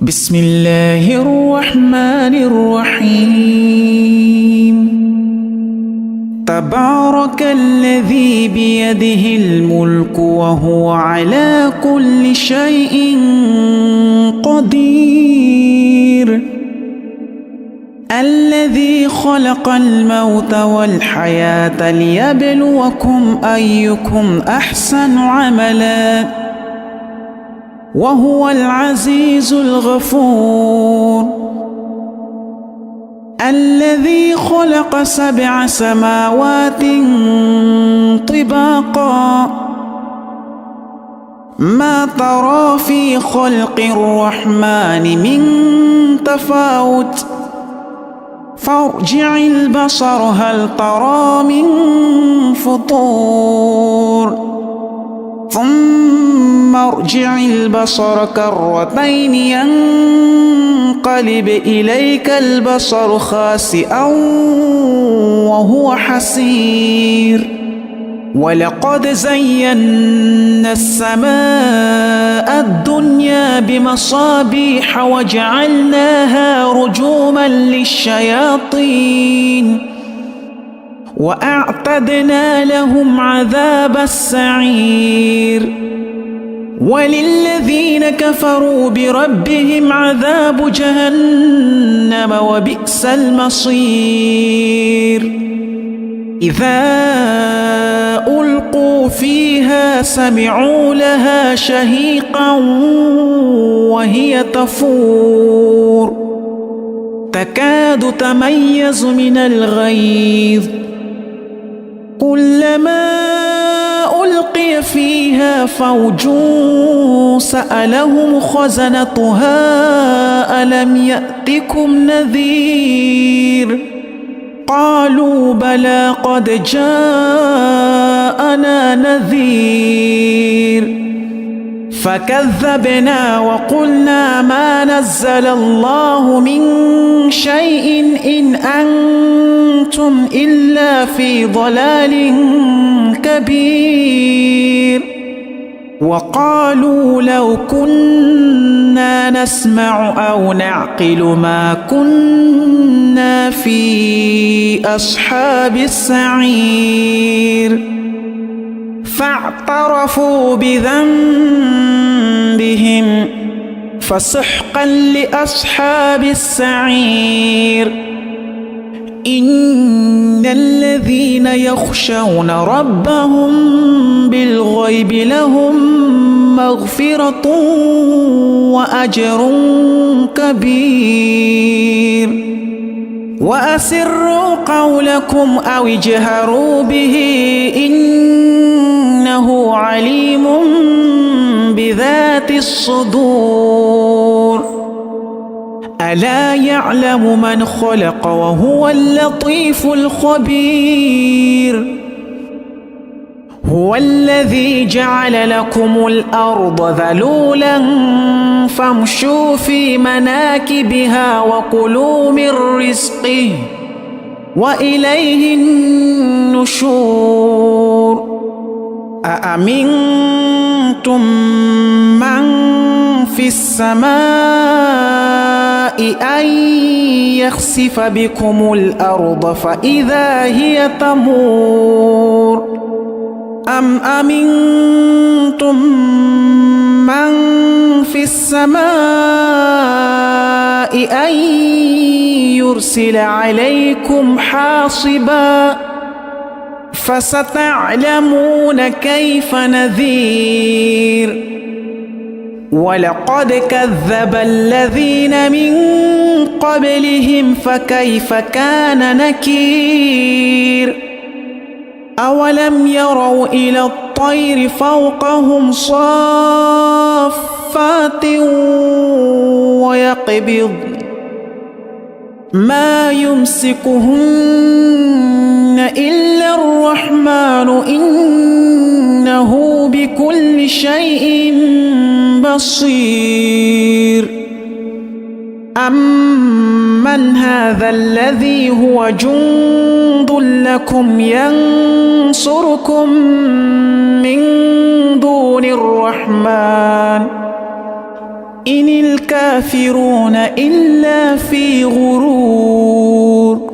بسم الله الرحمن الرحيم. تبارك الذي بيده الملك وهو على كل شيء قدير. الذي خلق الموت والحياة ليبلوكم أيكم أحسن عملا وهو العزيز الغفور. الذي خلق 7 سماوات طباقا ما ترى في خلق الرحمن من تفاوت فارجع البصر هل ترى من فطور ثم ارجع البصر كرتين ينقلب إليك البصر خاسئا وهو حسير. ولقد زينا السماء الدنيا بمصابيح وجعلناها رجوما للشياطين وأعتدنا لهم عذاب السعير. وللذين كفروا بربهم عذاب جهنم وبئس المصير. إذا ألقوا فيها سمعوا لها شهيقا وهي تفور تكاد تميز من الغيظ كلما ألقي فيها فوج سألهم خزنتها ألم يأتكم نذير قالوا بلى قد جاءنا نذير فكذبنا وقلنا ما نزل الله من شيء إن أنتم إلا في ضلال كبير. وقالوا لو كنا نسمع أو نعقل ما كنا في أصحاب السعير فاعترفوا بذنبهم فسحقا لأصحاب السعير. إن الذين يخشون ربهم بالغيب لهم مغفرة وأجر كبير. وأسروا قولكم أو اجهروا به إنه عليم بذات الصدور. ألا يعلم من خلق وهو اللطيف الخبير. هو الذي جعل لكم الأرض ذلولا فامشوا في مناكبها وكلوا من رزقه وإليه النشور. أأمنتم من في السماء أن يخسف بكم الأرض فإذا هي تمور أم أمنتم من في السماء أن يرسل عليكم حاصبا فستعلمون كيف نذير. ولقد كذب الذين من قبلهم فكيف كان نكير. أولم يروا إلى الطير فوقهم صافات ويقبض ما يمسكهن إلا الرحمن إنه بكل شيء بصير. أمن هذا الذي هو جند لكم ينصركم من دون الرحمن إن الكافرون إلا في غرور.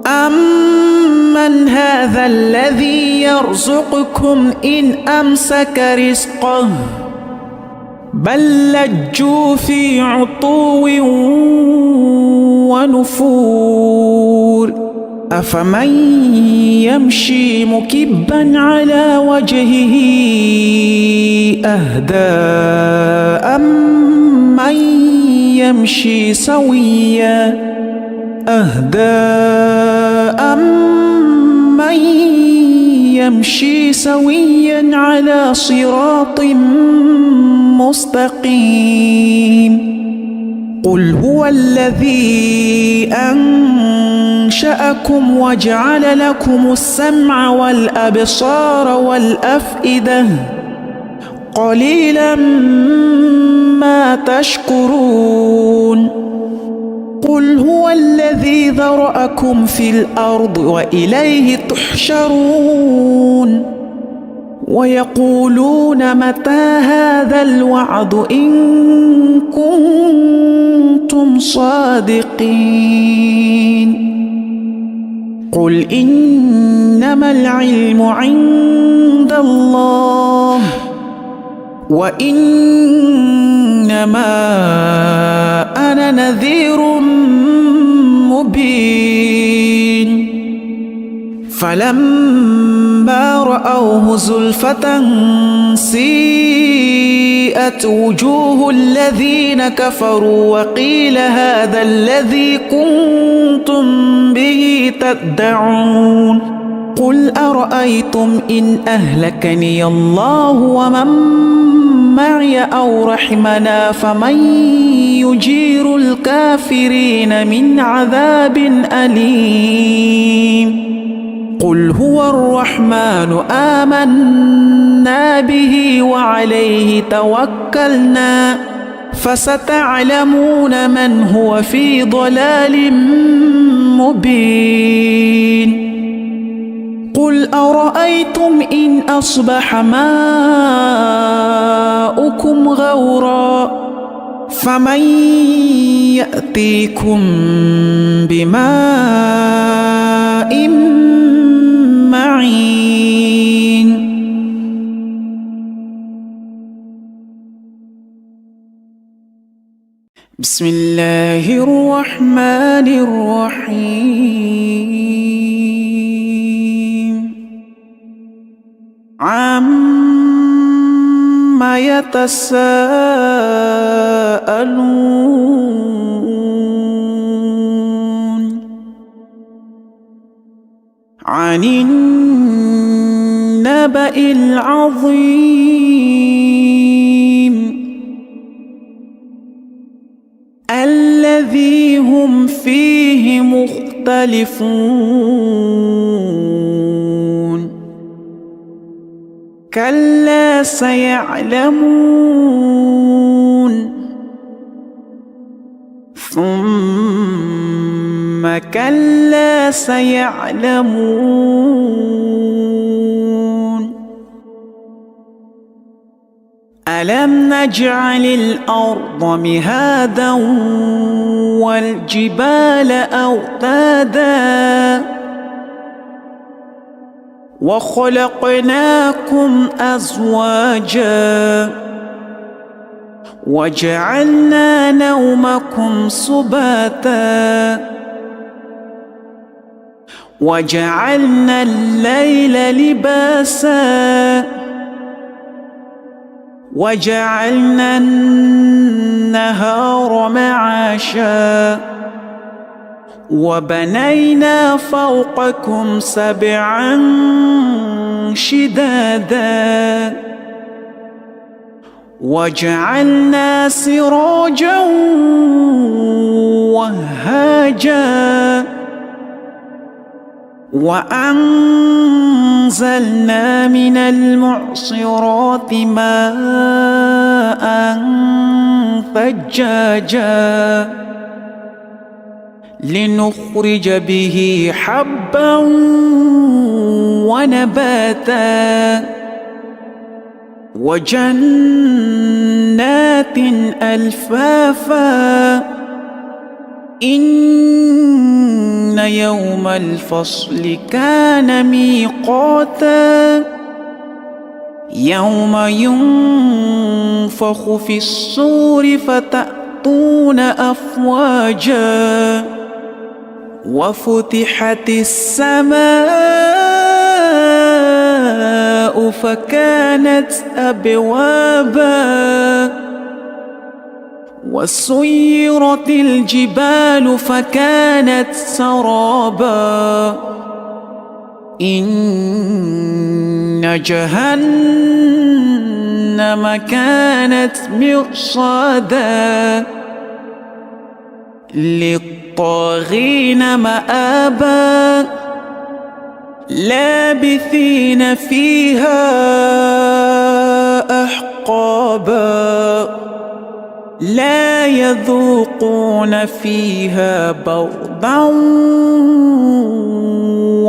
أمن هذا الذي يرزقكم إن أمسك رزقه بل لجوا في عتو ونفور. أفمن يمشي مكبا على وجهه أهدى أمن يمشي سويا على صراط مستقيم. قل هو الذي أنشأكم وجعل لكم السمع والأبصار والأفئدة قليلا ما تشكرون. قل هو الذي ذرأكم في الأرض وإليه تحشرون. ويقولون متى هذا الوعد إن كنتم صادقين. قل إنما العلم عند الله وإنما أنا نذير مبين. فلما رأوه زلفة سيئت وجوه الذين كفروا وقيل هذا الذي كنتم به تدعون. قل أرأيتم إن أهلكني الله ومن معي أو رحمنا فمن يجير الكافرين من عذاب أليم. قل هو الرحمن آمنا به وعليه توكلنا فستعلمون من هو في ضلال مبين. قل أرأيتم إن أصبح ماؤكم غورا فمن يأتيكم بماء معين. بسم الله الرحمن الرحيم. عما يتساءلون عن النبأ العظيم الذي هم فيه مختلفون. كلا سيعلمون ثم كلا سيعلمون. ألم نجعل الأرض مهادا والجبال أوتادا وخلقناكم أزواجا وجعلنا نومكم سباتا وجعلنا الليل لباسا وجعلنا النهار معاشا وبنينا فوقكم سبعا شدادا وجعلنا سراجا وهاجا وأنزلنا من المعصرات ماء ثجاجا لنخرج به حبا ونباتا وجنات ألفافا إن يوم الفصل كان ميقاتا يوم ينفخ في الصور فتأتون أفواجا وفتحت السماء فكانت أبوابا وسيرت الجبال فكانت سرابا إن جهنم كانت مرصادا للطاغين مآبا لابثين فيها أحقابا لا يذوقون فيها بردا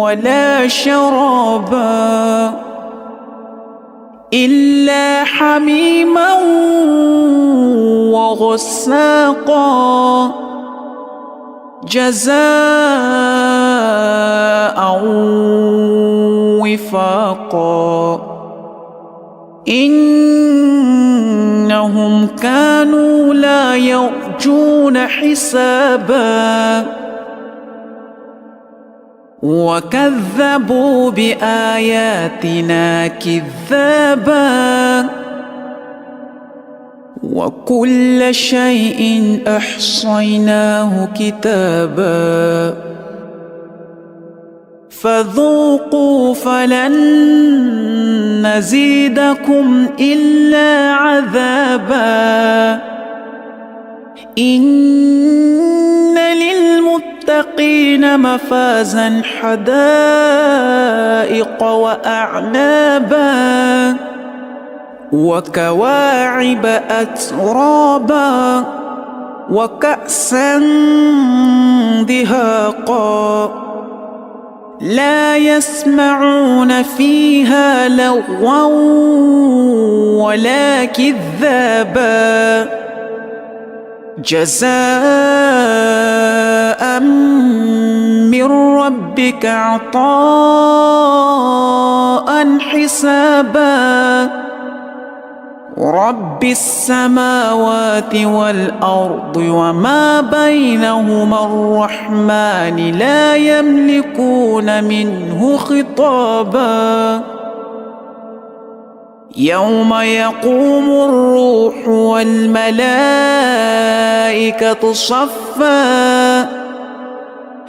ولا شرابا إلا حميما وغساقا جزاء وفاقا إنهم كانوا لا يرجون حسابا وكذبوا بآياتنا كذابا وكل شيء أحصيناه كتابا فذوقوا فلن نزيدكم إلا عذابا إن للمتقين مفازا حدائق وأعنابا وكواعب أترابا وكأسا دهاقا لا يسمعون فيها لغوا ولا كذابا جزاء من ربك عطاء حسابا رب السماوات والأرض وما بينهما الرحمن لا يملكون منه خطابا يوم يقوم الروح والملائكة صفا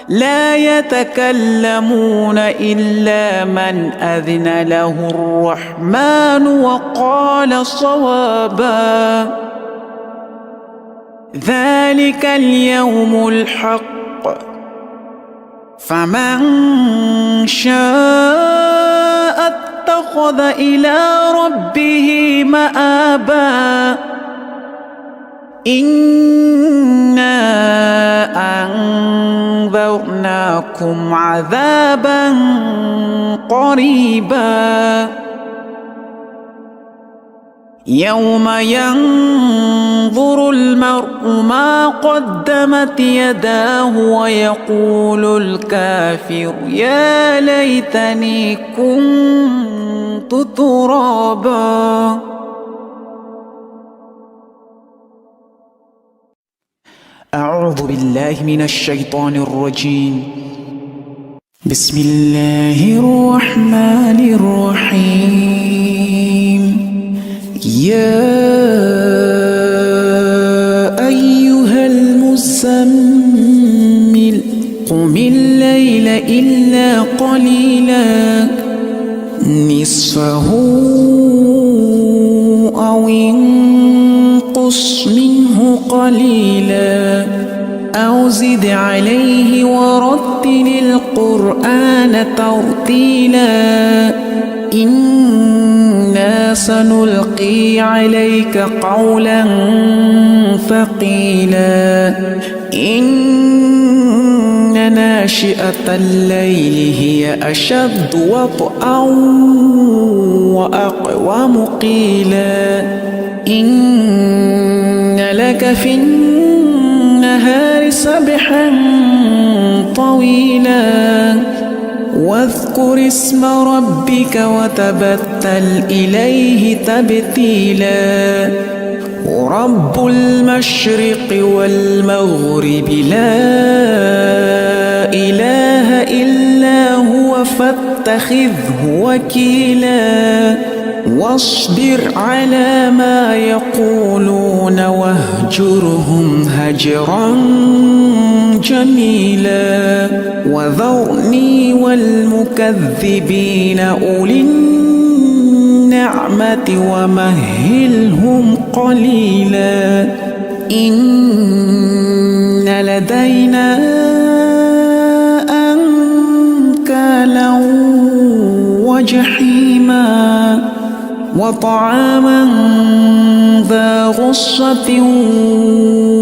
لا يتكلمون إلا من أذن له الرحمن وقال صوابا ذلك اليوم الحق فمن شاء اتخذ إلى ربه مآبا إنا أنذرناكم عذابا قريبا يوم ينظر المرء ما قدمت يداه ويقول الكافر يا ليتني كنت ترابا. أعوذ بالله من الشيطان الرجيم. بسم الله الرحمن الرحيم. يا أيها المزمل قم الليل إلا قليلا نصفه أو انقص منه قليلا أو زد عليه ورتل القرآن ترتيلا إنا سنلقي عليك قولا ثقيلا إن ناشئة الليل هي أشد وطئا وأقوم قيلا إن لك في النهار سبحا طويلا واذكر اسم ربك وتبتل إليه تبتيلا رب المشرق والمغرب لا إله إلا هو فاتخذه وكيلا واصبر على ما يقولون واهجرهم هجرا جميلا وذرني والمكذبين أولي النعمة ومهلهم قليلا إن لدينا أنكالا وجحيما وطعاما ذا غصة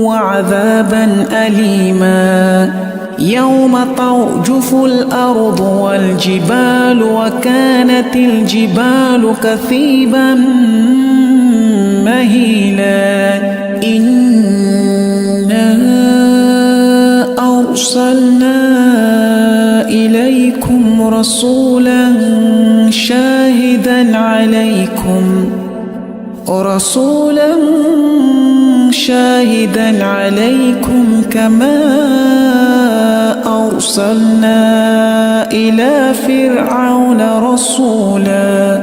وعذابا أليما يوم ترجف الأرض والجبال وكانت الجبال كثيبا مهيلا إنا أرسلنا إليكم رسولا شاهدا عليكم كما أرسلنا إلى فرعون رسولا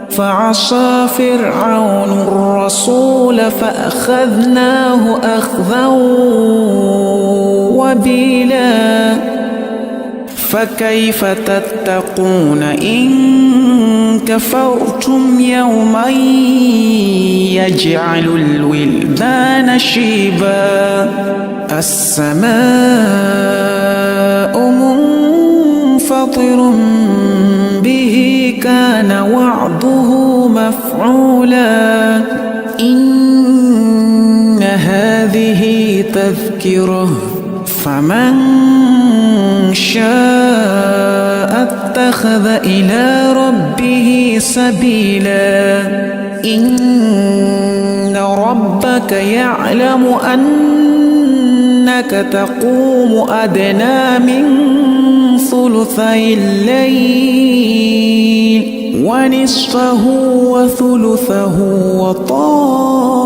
فعصى فرعون الرسول فأخذناه أخذا وبيلا فكيف تتقون إن كفرتم يوما يجعل الولدان شيبا السماء منفطر به كان وعده مفعولا إن هذه تذكرة فمن شاء اتخذ إلى ربه سبيلا إن ربك يعلم أنك تقوم أدنى من ثلثي الليل ونصفه وثلثه وطائفة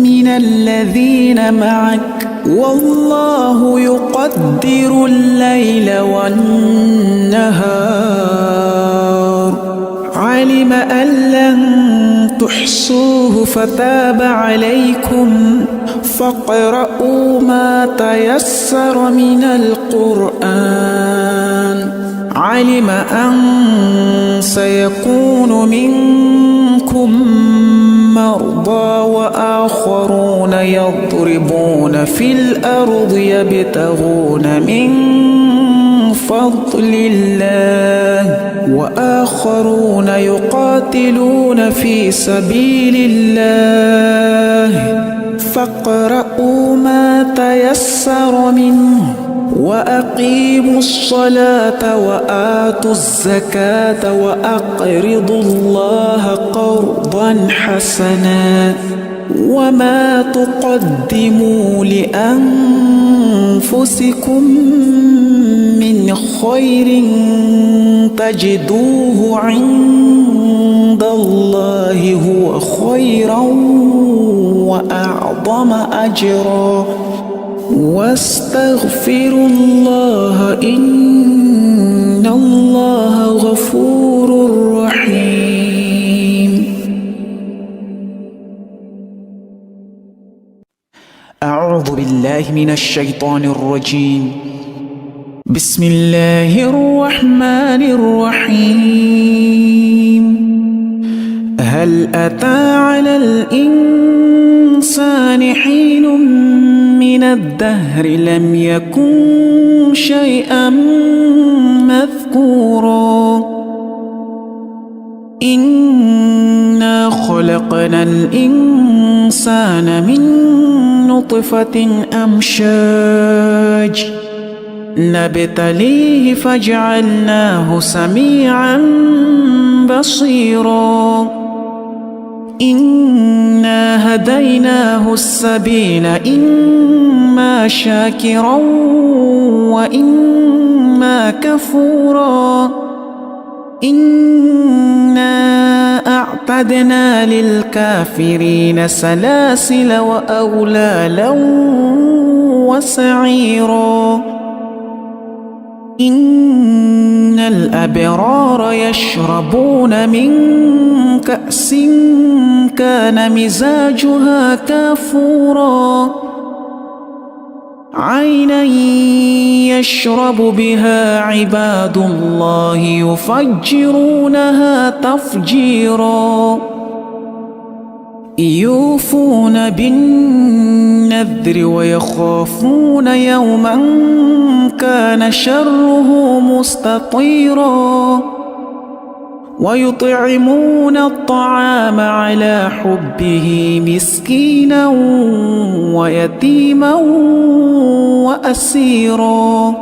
من الذين معك والله يقدر الليل والنهار علم أن لن تحصوه فتاب عليكم فاقرؤوا ما تيسر من القرآن علم أن سيكون منكم مرضى وآخرون يضربون في الأرض يبتغون من فضل الله وآخرون يقاتلون في سبيل الله فاقرؤوا ما تيسر منه وأقيموا الصلاة وآتوا الزكاة وأقرضوا الله قرضا حسنا وما تقدموا لأنفسكم من خير تجدوه عند الله هو خيرا وأعظم أجرا واستغفروا الله إن الله غفور رحيم. أعوذ بالله من الشيطان الرجيم. بسم الله الرحمن الرحيم. هل أتى على الإنسان حين من الدهر لم يكن شيئا مذكورا إنا خلقنا الإنسان من نطفة أمشاج نبتليه فجعلناه سميعا بصيرا إنا هديناه السبيل إما شاكرا وإما كفورا إنا أعتدنا للكافرين سلاسل وأغلالا وسعيرا إن الأبرار يشربون من كأس كان مزاجها كافورا عينا يشرب بها عباد الله يفجرونها تفجيرا يوفون بالنذر ويخافون يوما كان شره مستطيرا ويطعمون الطعام على حبه مسكينا ويتيما وأسيرا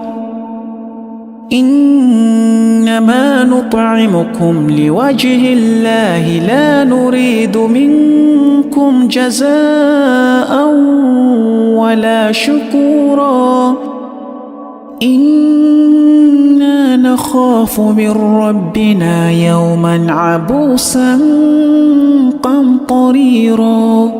إنما نطعمكم لوجه الله لا نريد منكم جزاء ولا شكورا إنا نخاف من ربنا يوما عبوسا قمطريرا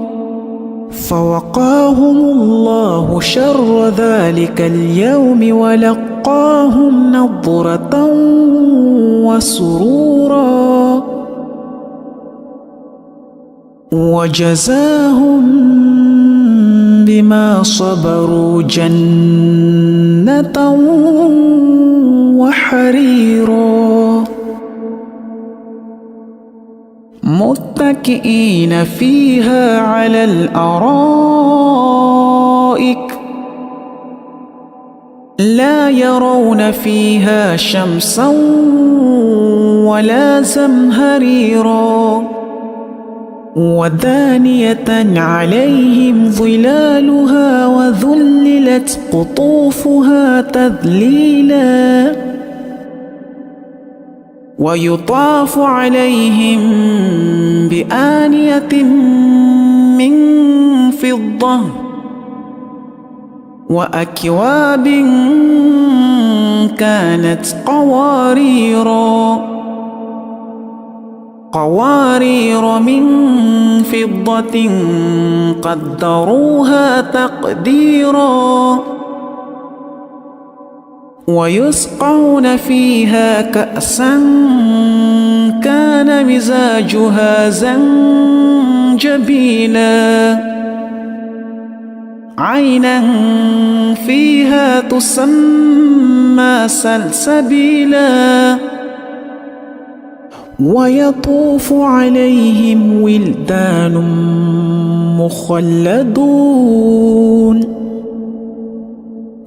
فوقاهم الله شر ذلك اليوم ولقاهم نضرة وسرورا وجزاهم بما صبروا جنة وحريرا متكئين فيها على الأرائك لا يرون فيها شمسا ولا زمهريرا ودانية عليهم ظلالها وذللت قطوفها تذليلا ويطاف عليهم بآنية من فضة وأكواب كانت قوارير من فضة قدروها تقديرا ويسقون فيها كأسا كان مزاجها زنجبيلا عينا فيها تسمى سلسبيلا ويطوف عليهم ولدان مخلدون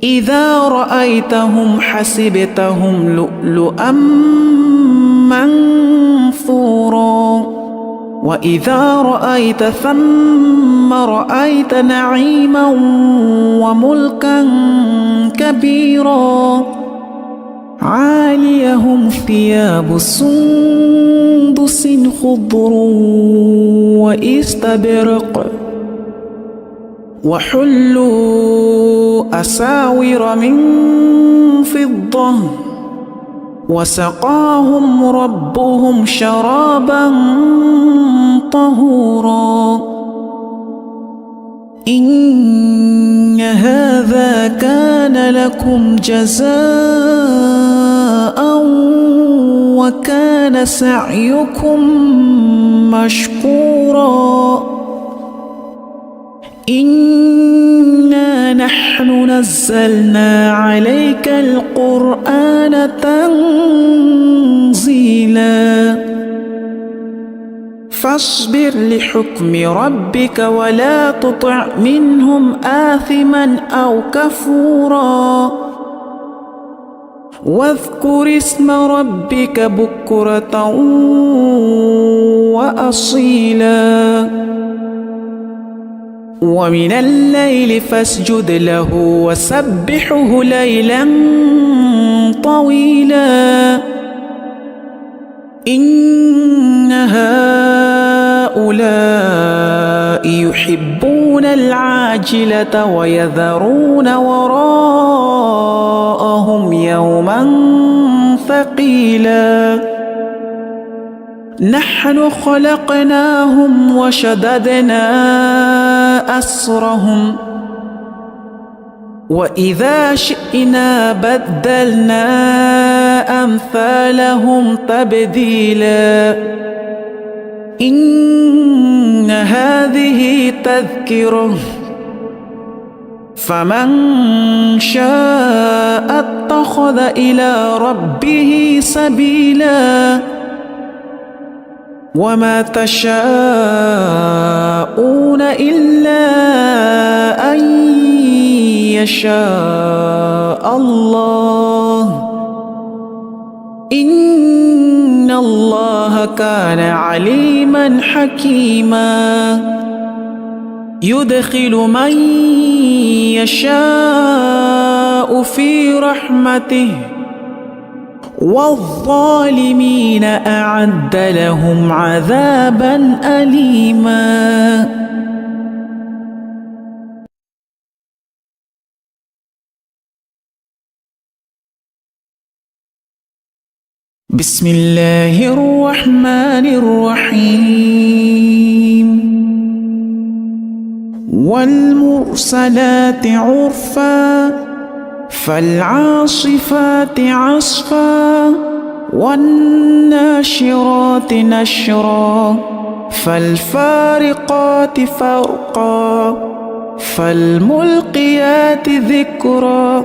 إذا رأيتهم حسبتهم لؤلؤا منثورا وإذا رأيت ثم رأيت نعيما وملكا كبيرا عاليهم ثياب سندس خضر واستبرق وحلوا أساور من فضة وسقاهم ربهم شرابا طهورا إن هذا كان لكم جزاء وكان سعيكم مشكورا إنا نحن نزلنا عليك القرآن تنزيلا فاصبر لحكم ربك ولا تطع منهم آثما أو كفورا واذكر اسم ربك بكرة وأصيلا ومن الليل فاسجد له وسبحه ليلا طويلا إن هؤلاء يحبون العاجلة ويذرون وراءهم يوما ثقيلا نحن خلقناهم وشددنا أسرهم وإذا شئنا بدلنا أمثالهم تبديلا إن هذه تذكرة فمن شاء اتخذ إلى ربه سبيلا وما تشاءون إلا أن يشاء الله إن الله كان عليما حكيما يدخل من يشاء في رحمته والظالمين أعد لهم عذابا أليما بسم الله الرحمن الرحيم والمرسلات عرفا فالعاصفات عصفا والناشرات نشرا فالفارقات فرقا فالملقيات ذكرا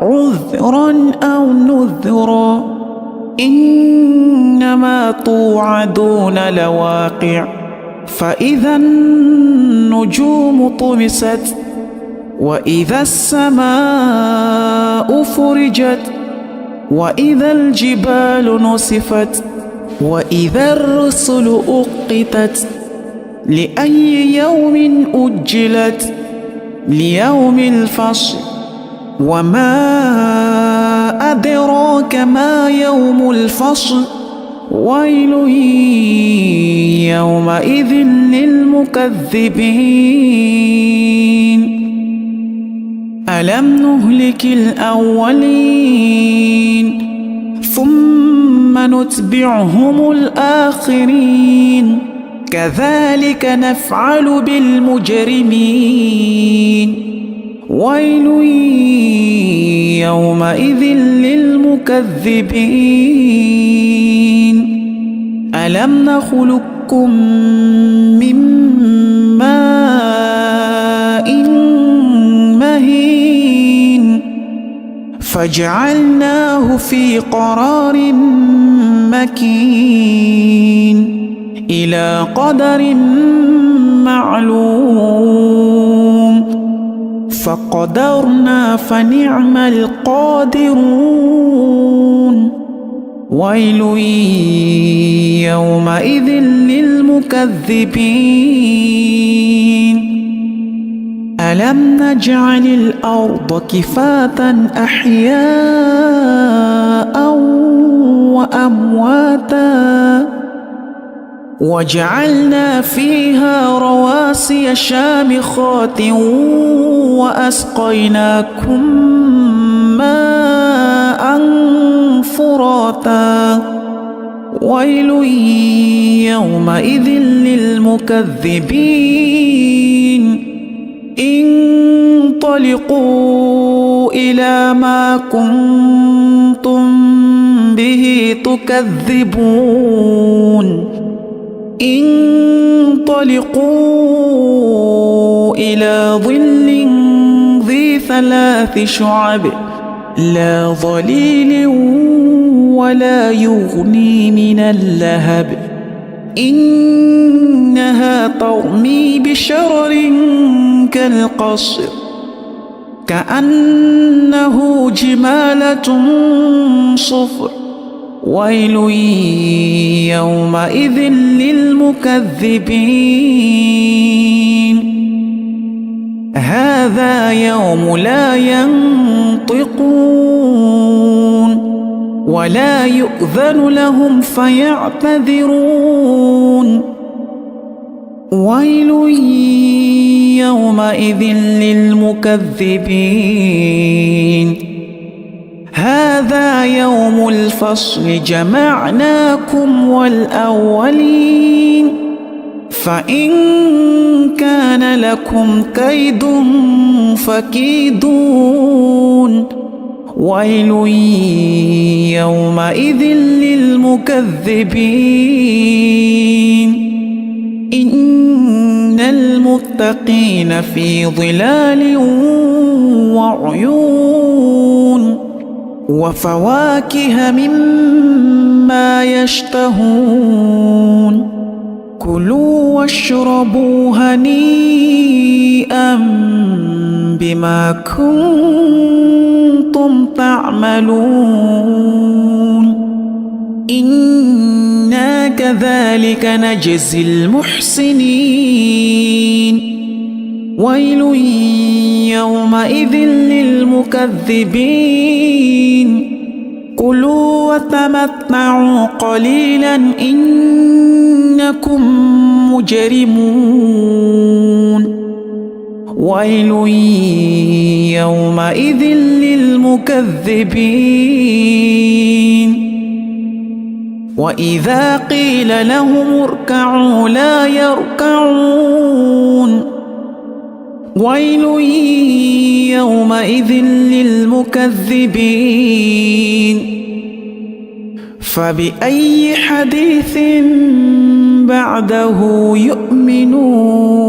عذرا أو نذرا إنما توعدون لواقع فإذا النجوم طمست وإذا السماء فرجت وإذا الجبال نسفت وإذا الرسل أقتت لأي يوم أجلت ليوم الفصل وما أدراك ما يوم الفصل ويل يومئذ للمكذبين ألم نهلك الأولين ثم نتبعهم الآخرين كذلك نفعل بالمجرمين ويل يومئذ للمكذبين ألم نخلقكم من ماء مهين فجعلناه في قرار مكين إلى قدر معلوم فقدرنا فنعم القادرون ويل يومئذ للمكذبين ألم نجعل الأرض كفاتا أحياء وأمواتا وجعلنا فيها رواسي شامخات وأسقيناكم ماء فراتا ويل يومئذ للمكذبين انطلقوا إلى ما كنتم به تكذبون انطلقوا إلى ظل ذي 3 شعب لا ظليل ولا يغني من اللهب إنها ترمي بشرر كالقصر كأنه جمالة صفر ويل يومئذ للمكذبين هذا يوم لا ينطقون ولا يؤذن لهم فيعتذرون ويل يومئذ للمكذبين هذا يوم الفصل جمعناكم والأولين فإن كان لكم كيد فكيدون ويل يومئذ للمكذبين إن المتقين في ظلال وعيون وفواكه مما يشتهون كلوا واشربوا هنيئا بما كنتم تعملون إنا كذلك نجزي المحسنين ويل يومئذ للمكذبين كلوا وتمتعوا قليلا إنكم مجرمون ويل يومئذ للمكذبين وإذا قيل لهم اركعوا لا يركعون ويل يومئذ للمكذبين فبأي حديث بعده يؤمنون